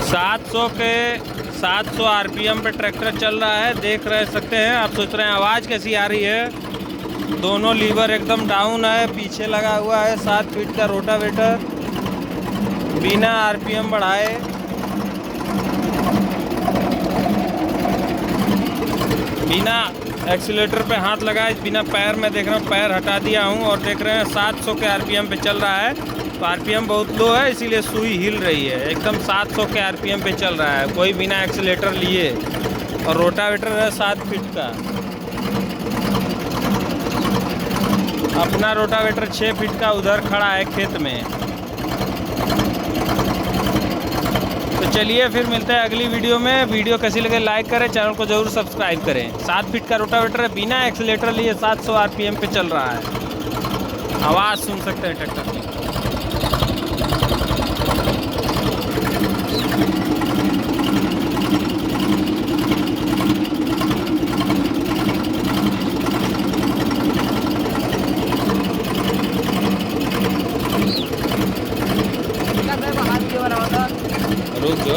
700 RPM पे tractor चल रहा है। देख रहे सकते हैं आप, सोच रहे हैं आवाज़ कैसी आ रही है। दोनों लीवर एकदम डाउन है, पीछे लगा हुआ है 7 फीट का रोटावेटर, बिना आरपीएम बढ़ाए। बिना एक्सीलेटर पे हाथ लगाए, बिना पैर में, देख रहे हैं पैर हटा दिया हूँ और देख रहे हैं 700 के आरपीएम पे चल रहा है। तो आरपीएम बहुत लो है, इसीलिए सुई हिल रही है। एकदम 700 के आरपीएम पे चल रहा है, कोई बिना एक्सीलेटर लिए। और रोटावेटर है 7 फीट का। अपना रोटावेटर 6 फीट का उधर खड़ा है खेत में। तो चलिए फिर मिलते हैं अगली वीडियो में। वीडियो कैसी लगे लाइक करें, चैनल को ज़रूर सब्सक्राइब करें। 7 फीट का रोटावेटर है, बिना एक्सीलेटर लिए 700 आरपीएम पे चल रहा है। आवाज़ सुन सकते हैं ट्रैक्टर की। रुक जो